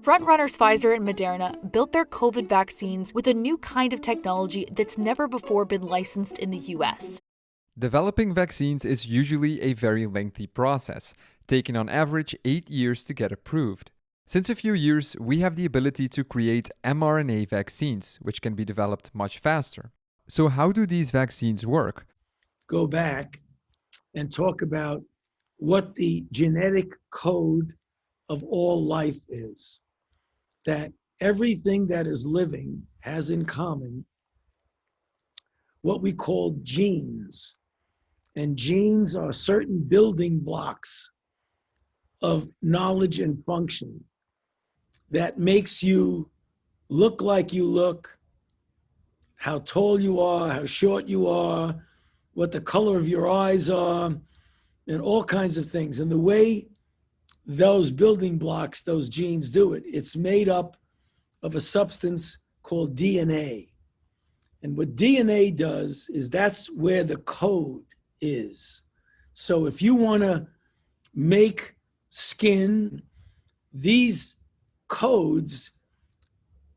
Frontrunners Pfizer and Moderna built their COVID vaccines with a new kind of technology that's never before been licensed in the US. Developing vaccines is usually a very lengthy process, taking on average 8 years to get approved. Since a few years, we have the ability to create mRNA vaccines, which can be developed much faster. So how do these vaccines work? Go back and talk about what the genetic code of all life is. That everything that is living has in common what we call genes. And genes are certain building blocks of knowledge and function that makes you look like you look, how tall you are, how short you are, what the color of your eyes are, and all kinds of things. And the way those building blocks, those genes do it, it's made up of a substance called DNA. And what DNA does is that's where the code is. So if you want to make skin, these codes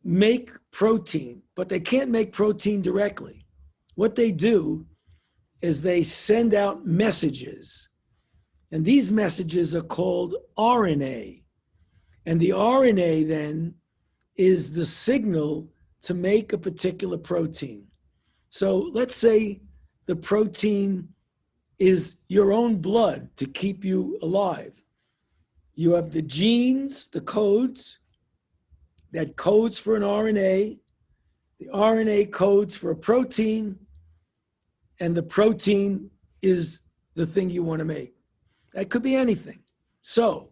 make protein, but they can't make protein directly. What they do is they send out messages. And these messages are called RNA. And the RNA then is the signal to make a particular protein. So let's say the protein is your own blood to keep you alive. You have the genes, the codes, that codes for an RNA. The RNA codes for a protein, and the protein is the thing you want to make. That could be anything. So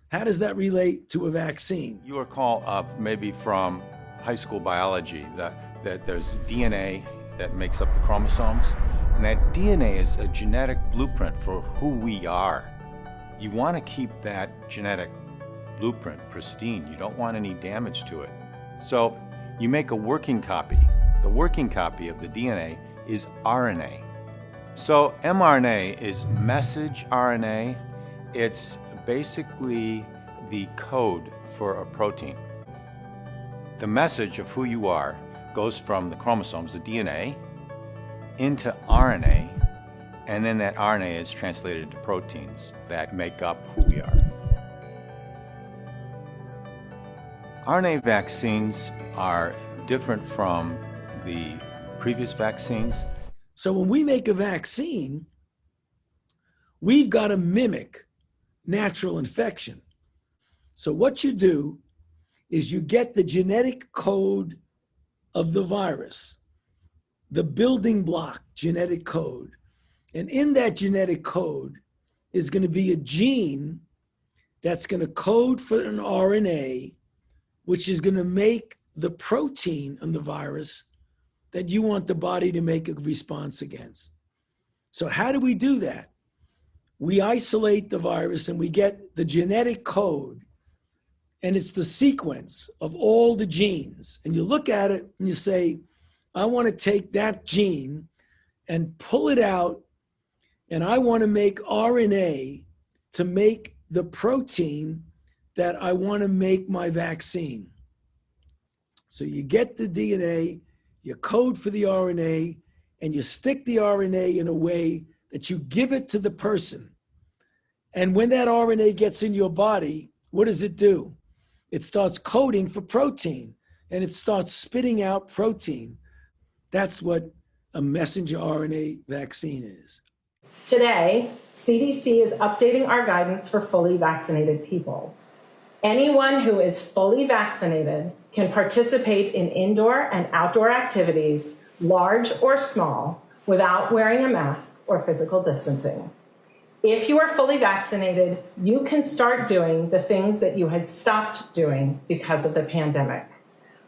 how does that relate to a vaccine? You recall maybe from high school biology that there's DNA that makes up the chromosomes, and that DNA is a genetic blueprint for who we are. You want to keep that genetic blueprint pristine. You don't want any damage to it. So you make a working copy. The working copy of the DNA is RNA. So mRNA is message RNA. It's basically the code for a protein. The message of who you are goes from the chromosomes, the DNA, into RNA, and then that RNA is translated into proteins that make up who we are. RNA vaccines are different from the previous vaccines. So when we make a vaccine, we've got to mimic natural infection. So what you do is you get the genetic code of the virus, the building block genetic code. And in that genetic code is going to be a gene that's going to code for an RNA, which is going to make the protein on the virus that you want the body to make a response against. So how do we do that? We isolate the virus and we get the genetic code, and it's the sequence of all the genes. And you look at it and you say, I want to take that gene and pull it out, and I want to make RNA to make the protein that I want to make my vaccine. So you get the DNA, you code for the RNA, and you stick the RNA in a way that you give it to the person. And when that RNA gets in your body, what does it do? It starts coding for protein, and it starts spitting out protein. That's what a messenger RNA vaccine is. Today, CDC is updating our guidance for fully vaccinated people. Anyone who is fully vaccinated can participate in indoor and outdoor activities, large or small, without wearing a mask or physical distancing. If you are fully vaccinated, you can start doing the things that you had stopped doing because of the pandemic.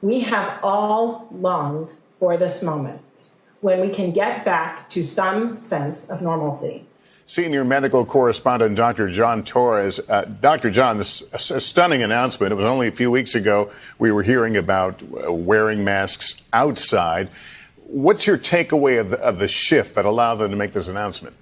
We have all longed for this moment when we can get back to some sense of normalcy. Senior medical correspondent Dr. John Torres. Dr. John, this is a stunning announcement. It was only a few weeks ago we were hearing about wearing masks outside. What's your takeaway of the shift that allowed them to make this announcement?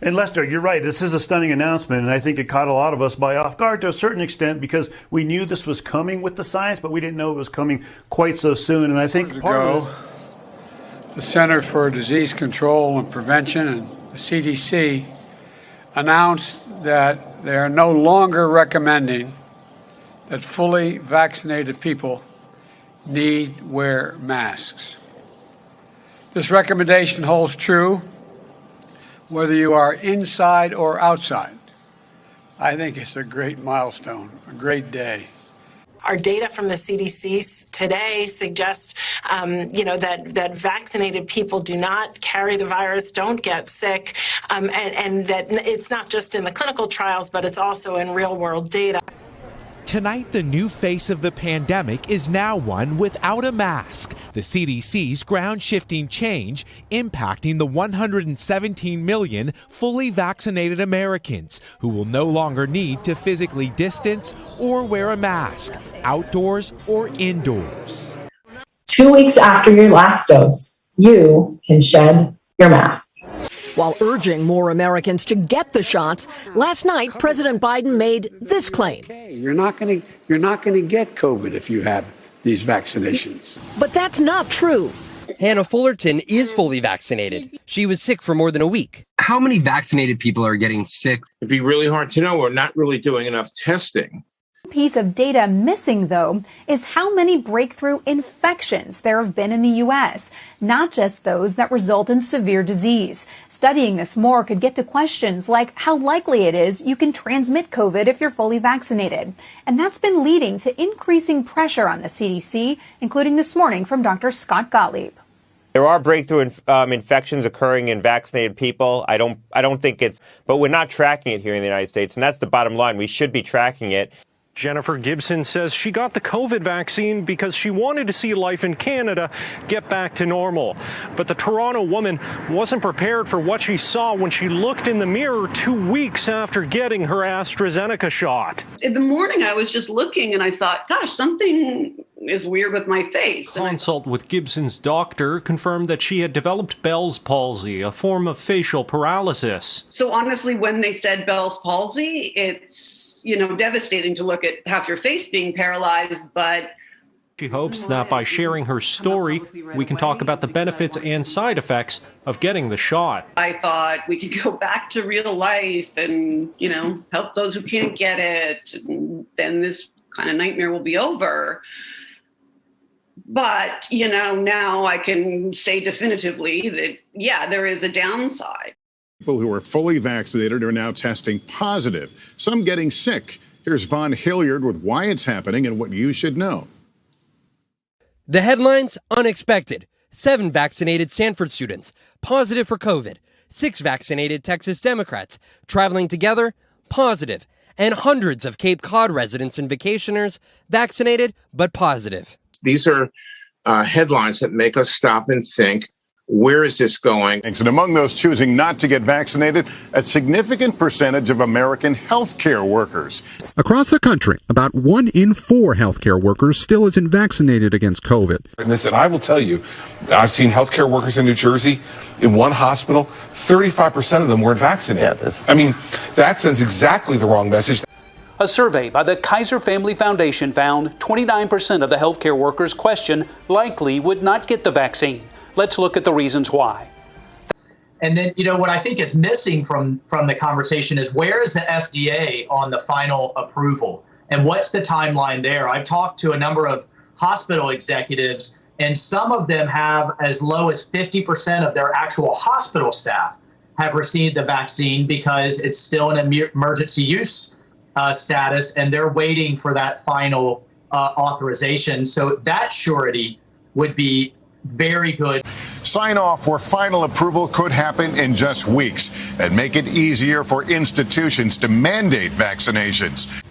And Lester, you're right. This is a stunning announcement, and I think it caught a lot of us by off guard to a certain extent because we knew this was coming with the science, but we didn't know it was coming quite so soon. And I think part of this, the Center for Disease Control and Prevention and the CDC announced that they are no longer recommending that fully vaccinated people need wear masks. This recommendation holds true whether you are inside or outside. I think it's a great milestone, a great day. Our data from the CDC today suggests, that vaccinated people do not carry the virus, don't get sick, and that it's not just in the clinical trials, but it's also in real-world data. Tonight, the new face of the pandemic is now one without a mask. The CDC's ground-shifting change impacting the 117 million fully vaccinated Americans who will no longer need to physically distance or wear a mask, outdoors or indoors. 2 weeks after your last dose, you can shed your mask. While urging more Americans to get the shots, last night President Biden made this claim. You're not going to get COVID if you have these vaccinations. But that's not true. Hannah Fullerton is fully vaccinated. She was sick for more than a week. How many vaccinated people are getting sick? It'd be really hard to know. We're not really doing enough testing. Piece of data missing, though, is how many breakthrough infections there have been in the U.S., not just those that result in severe disease. Studying this more could get to questions like how likely it is you can transmit COVID if you're fully vaccinated. And that's been leading to increasing pressure on the CDC, including this morning from Dr. Scott Gottlieb. There are breakthrough infections occurring in vaccinated people. I don't think but we're not tracking it here in the United States. And that's the bottom line. We should be tracking it. Jennifer Gibson says she got the COVID vaccine because she wanted to see life in Canada get back to normal. But the Toronto woman wasn't prepared for what she saw when she looked in the mirror 2 weeks after getting her AstraZeneca shot. In the morning, I was just looking and I thought, gosh, something is weird with my face. Consult with Gibson's doctor confirmed that she had developed Bell's palsy, a form of facial paralysis. So honestly, when they said Bell's palsy, it's devastating to look at half your face being paralyzed, but she hopes that by sharing her story, we can talk about the benefits and side effects of getting the shot. I thought we could go back to real life and, help those who can't get it. And then this kind of nightmare will be over. But, now I can say definitively that, there is a downside. People who are fully vaccinated are now testing positive, some getting sick. Here's Von Hilliard with why it's happening and what you should know. The headlines, unexpected. 7 vaccinated Stanford students, positive for COVID. 6 vaccinated Texas Democrats, traveling together, positive. And hundreds of Cape Cod residents and vacationers, vaccinated but positive. These are headlines that make us stop and think, where is this going? And among those choosing not to get vaccinated, a significant percentage of American healthcare workers. Across the country, about 1 in 4 healthcare workers still isn't vaccinated against COVID. And listen, I will tell you, I've seen healthcare workers in New Jersey, in one hospital, 35% of them weren't vaccinated. That sends exactly the wrong message. A survey by the Kaiser Family Foundation found 29% of the healthcare workers questioned likely would not get the vaccine. Let's look at the reasons why. And then, what I think is missing from the conversation is where is the FDA on the final approval? And what's the timeline there? I've talked to a number of hospital executives, and some of them have as low as 50% of their actual hospital staff have received the vaccine because it's still in emergency use status, and they're waiting for that final authorization. So that surety would be very good. Sign off for final approval could happen in just weeks and make it easier for institutions to mandate vaccinations.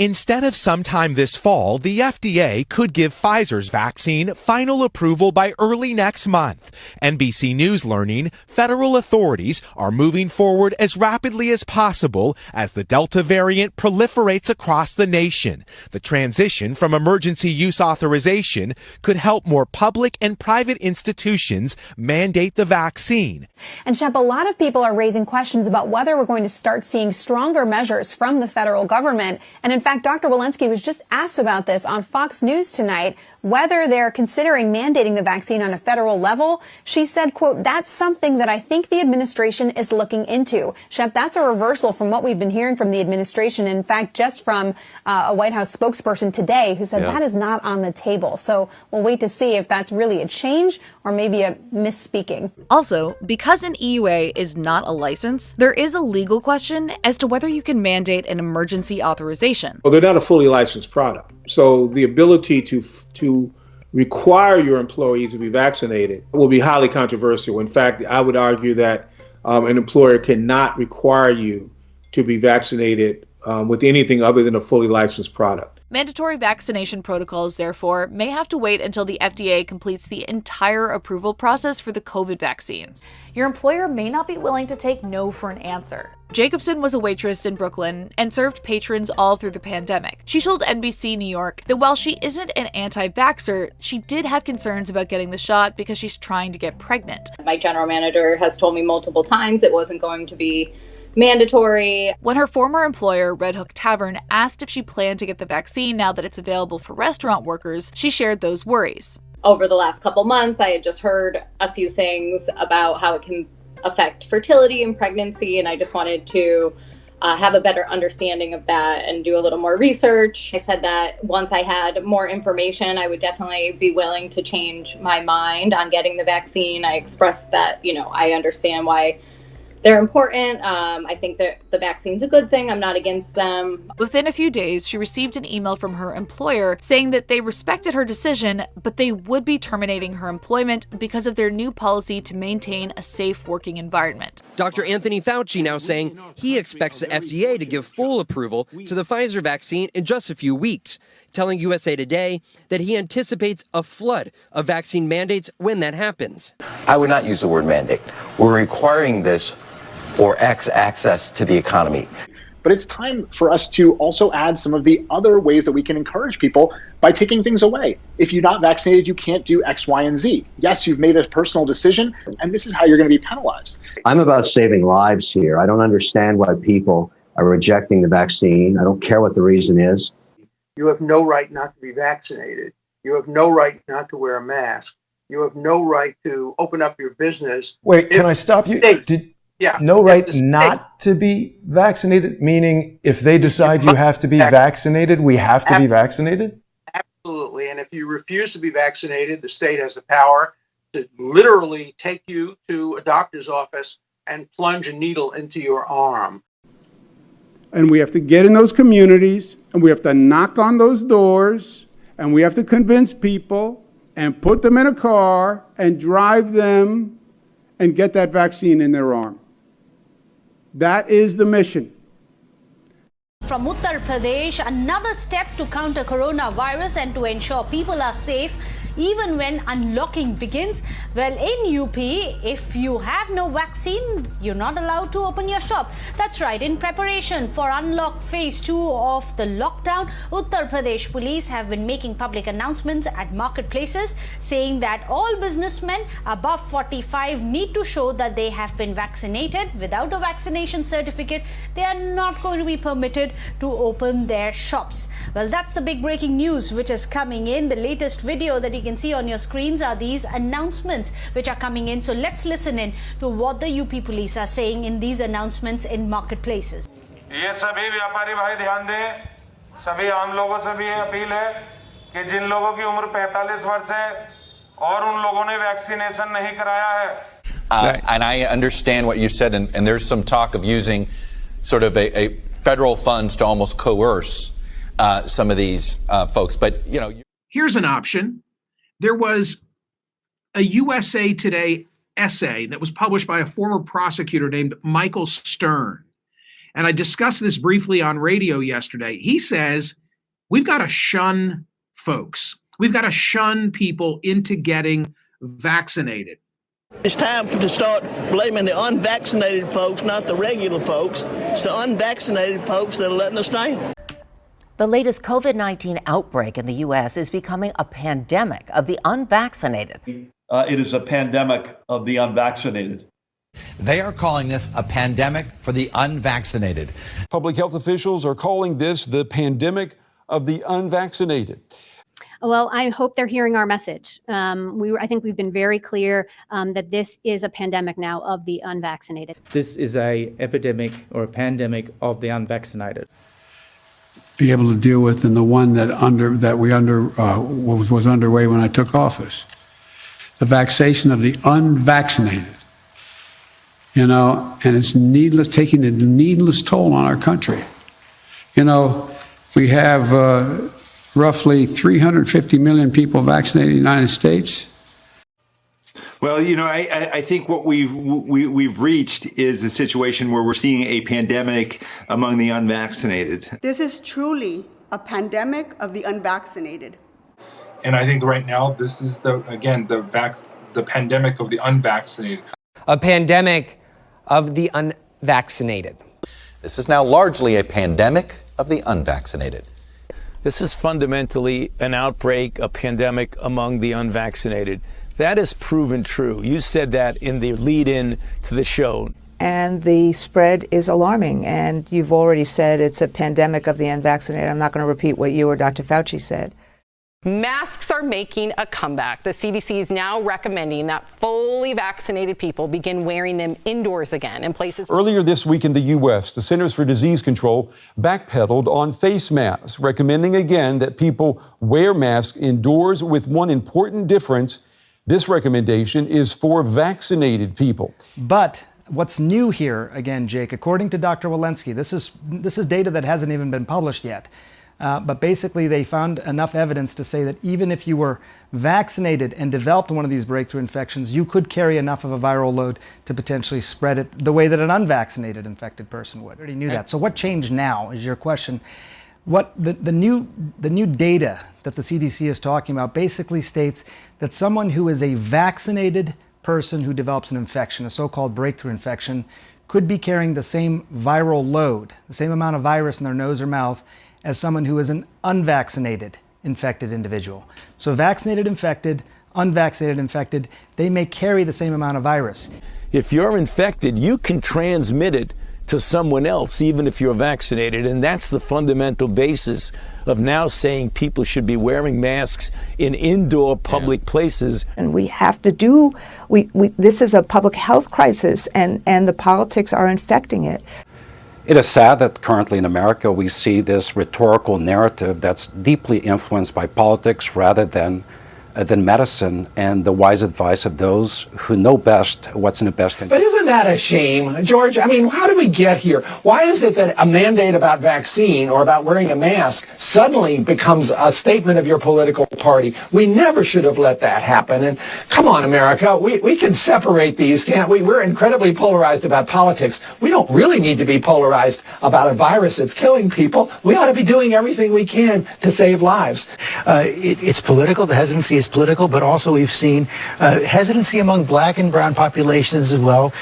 Instead of sometime this fall, the FDA could give Pfizer's vaccine final approval by early next month. NBC News learning federal authorities are moving forward as rapidly as possible as the Delta variant proliferates across the nation. The transition from emergency use authorization could help more public and private institutions mandate the vaccine. And Shep, a lot of people are raising questions about whether we're going to start seeing stronger measures from the federal government. And in fact, Dr. Walensky was just asked about this on Fox News tonight, whether they're considering mandating the vaccine on a federal level. She said, quote, "That's something that I think the administration is looking into." Shep, that's a reversal from what we've been hearing from the administration. In fact, just from a White House spokesperson today who said that is not on the table. So we'll wait to see if that's really a change or maybe a misspeaking. Also, because an EUA is not a license, there is a legal question as to whether you can mandate an emergency authorization. Well, they're not a fully licensed product. So the ability to require your employees to be vaccinated will be highly controversial. In fact, I would argue that an employer cannot require you to be vaccinated with anything other than a fully licensed product. Mandatory vaccination protocols, therefore, may have to wait until the FDA completes the entire approval process for the COVID vaccines. Your employer may not be willing to take no for an answer. Jacobson was a waitress in Brooklyn and served patrons all through the pandemic. She told NBC New York that while she isn't an anti-vaxxer, she did have concerns about getting the shot because she's trying to get pregnant. My general manager has told me multiple times it wasn't going to be mandatory. When her former employer, Red Hook Tavern, asked if she planned to get the vaccine now that it's available for restaurant workers, she shared those worries. Over the last couple months, I had just heard a few things about how it can affect fertility and pregnancy, and I just wanted to have a better understanding of that and do a little more research. I said that once I had more information, I would definitely be willing to change my mind on getting the vaccine. I expressed that, I understand why they're important. I think that the vaccine's a good thing. I'm not against them. Within a few days, she received an email from her employer saying that they respected her decision, but they would be terminating her employment because of their new policy to maintain a safe working environment. Dr. Anthony Fauci now saying he expects the FDA to give full approval to the Pfizer vaccine in just a few weeks, telling USA Today that he anticipates a flood of vaccine mandates when that happens. I would not use the word mandate. We're requiring this for access to the economy. But it's time for us to also add some of the other ways that we can encourage people by taking things away. If you're not vaccinated, you can't do X, Y, and Z. Yes, you've made a personal decision, and this is how you're going to be penalized. I'm about saving lives here. I don't understand why people are rejecting the vaccine. I don't care what the reason is. You have no right not to be vaccinated. You have no right not to wear a mask. You have no right to open up your business. Wait, can I stop you? No right not to be vaccinated, meaning if they decide you have to be vaccinated, we have to be vaccinated? Absolutely. And if you refuse to be vaccinated, the state has the power to literally take you to a doctor's office and plunge a needle into your arm. And we have to get in those communities, and we have to knock on those doors, and we have to convince people and put them in a car and drive them and get that vaccine in their arm. That is the mission. From Uttar Pradesh, another step to counter coronavirus and to ensure people are safe even when unlocking begins. Well, in UP, if you have no vaccine, you're not allowed to open your shop. That's right. In preparation for unlock phase 2 of the lockdown, Uttar Pradesh police have been making public announcements at marketplaces saying that all businessmen above 45 need to show that they have been vaccinated. Without a vaccination certificate, they are not going to be permitted to open their shops. Well, that's the big breaking news which is coming in. The latest video that you can see on your screens are these announcements which are coming in. So let's listen in to what the UP police are saying in these announcements in marketplaces. ये सभी व्यापारी भाई ध्यान दें, सभी आम लोगों से भी ये अपील है कि जिन लोगों की उम्र 45 वर्ष है और उन लोगों ने वैक्सीनेशन नहीं कराया है. And I understand what you said, and there's some talk of using sort of a federal funds to almost coerce some of these folks. But, here's an option. There was a USA Today essay that was published by a former prosecutor named Michael Stern. and I discussed this briefly on radio yesterday. He says we've got to shun folks. We've got to shun people into getting vaccinated. It's time to start blaming the unvaccinated folks, not the regular folks. It's the unvaccinated folks that are letting us down. The latest COVID-19 outbreak in the U.S. is becoming a pandemic of the unvaccinated. It is a pandemic of the unvaccinated. They are calling this a pandemic for the unvaccinated. Public health officials are calling this the pandemic of the unvaccinated. Well, I hope they're hearing our message. I think we've been very clear that this is a pandemic now of the unvaccinated. This is a epidemic or a pandemic of the unvaccinated. Be able to deal with than the one that was underway when I took office. The vaccination of the unvaccinated. And it's needless, taking a needless toll on our country. We have roughly 350 million people vaccinated in the United States. Well, I think what we've reached is a situation where we're seeing a pandemic among the unvaccinated. This is truly a pandemic of the unvaccinated. And I think right now this is the pandemic of the unvaccinated. A pandemic of the unvaccinated. This is now largely a pandemic of the unvaccinated. This is fundamentally an outbreak, a pandemic among the unvaccinated. That is proven true. You said that in the lead-in to the show. And the spread is alarming. And you've already said it's a pandemic of the unvaccinated. I'm not going to repeat what you or Dr. Fauci said. Masks are making a comeback. The CDC is now recommending that fully vaccinated people begin wearing them indoors again in places. Earlier this week in the U.S., the Centers for Disease Control backpedaled on face masks, recommending again that people wear masks indoors with one important difference. This recommendation is for vaccinated people. But what's new here, again, Jake, according to Dr. Walensky, this is data that hasn't even been published yet. But basically, they found enough evidence to say that even if you were vaccinated and developed one of these breakthrough infections, you could carry enough of a viral load to potentially spread it the way that an unvaccinated infected person would. I already knew that. So what changed now is your question. What the new data that the CDC is talking about basically states that someone who is a vaccinated person who develops an infection, a so-called breakthrough infection, could be carrying the same viral load, the same amount of virus in their nose or mouth as someone who is an unvaccinated infected individual. So vaccinated infected, unvaccinated infected, they may carry the same amount of virus. If you're infected, you can transmit it to someone else, even if you're vaccinated. And that's the fundamental basis of now saying people should be wearing masks in indoor public places. And we have to do, this is a public health crisis, and the politics are infecting it. It is sad that currently in America we see this rhetorical narrative that's deeply influenced by politics rather than medicine and the wise advice of those who know best what's in the best interest. But isn't that a shame, George? I mean, how did we get here? Why is it that a mandate about vaccine or about wearing a mask suddenly becomes a statement of your political party? We never should have let that happen. And come on, America, we can separate these, can't we? We're incredibly polarized about politics. We don't really need to be polarized about a virus that's killing people. We ought to be doing everything we can to save lives. It's political. The hesitancy is political, but also we've seen hesitancy among black and brown populations as well.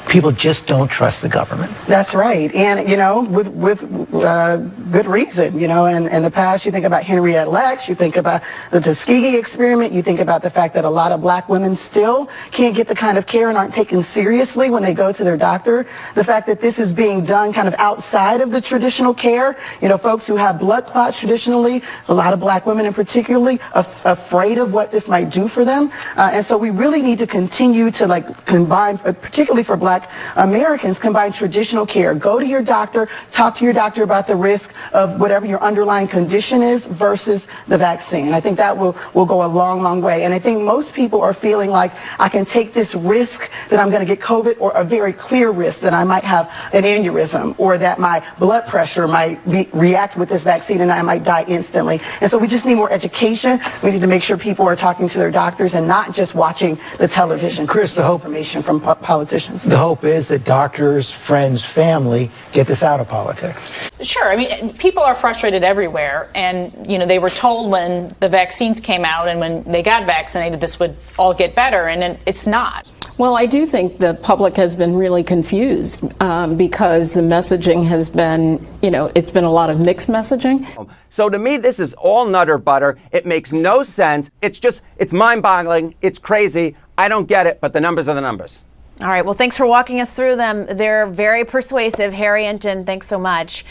People just don't trust the government. That's right. And, with good reason, and in the past, you think about Henrietta Lacks, you think about the Tuskegee experiment, you think about the fact that a lot of black women still can't get the kind of care and aren't taken seriously when they go to their doctor. The fact that this is being done kind of outside of the traditional care, folks who have blood clots traditionally, a lot of black women in particularly, afraid of what this might do for them. And so we really need to continue to combine, particularly for black Americans, combine traditional care. Go to your doctor, talk to your doctor about the risk of whatever your underlying condition is versus the vaccine. I think that will go a long, long way. And I think most people are feeling like I can take this risk that I'm going to get COVID, or a very clear risk that I might have an aneurysm, or that my blood pressure might react with this vaccine and I might die instantly. And so we just need more education. We need to make sure sure people are talking to their doctors and not just watching the television. Chris, the hope information from politicians. The hope is that doctors, friends, family get this out of politics. Sure. I mean, people are frustrated everywhere. And, you know, they were told when the vaccines came out and when they got vaccinated, this would all get better. And it's not. Well, I do think the public has been really confused because the messaging has been, you know, it's been a lot of mixed messaging. So to me, this is all nutter butter. It makes no sense. It's mind-boggling. It's crazy. I don't get it, but the numbers are the numbers. All right. Well, thanks for walking us through them. They're very persuasive. Harry Hinton, thanks so much.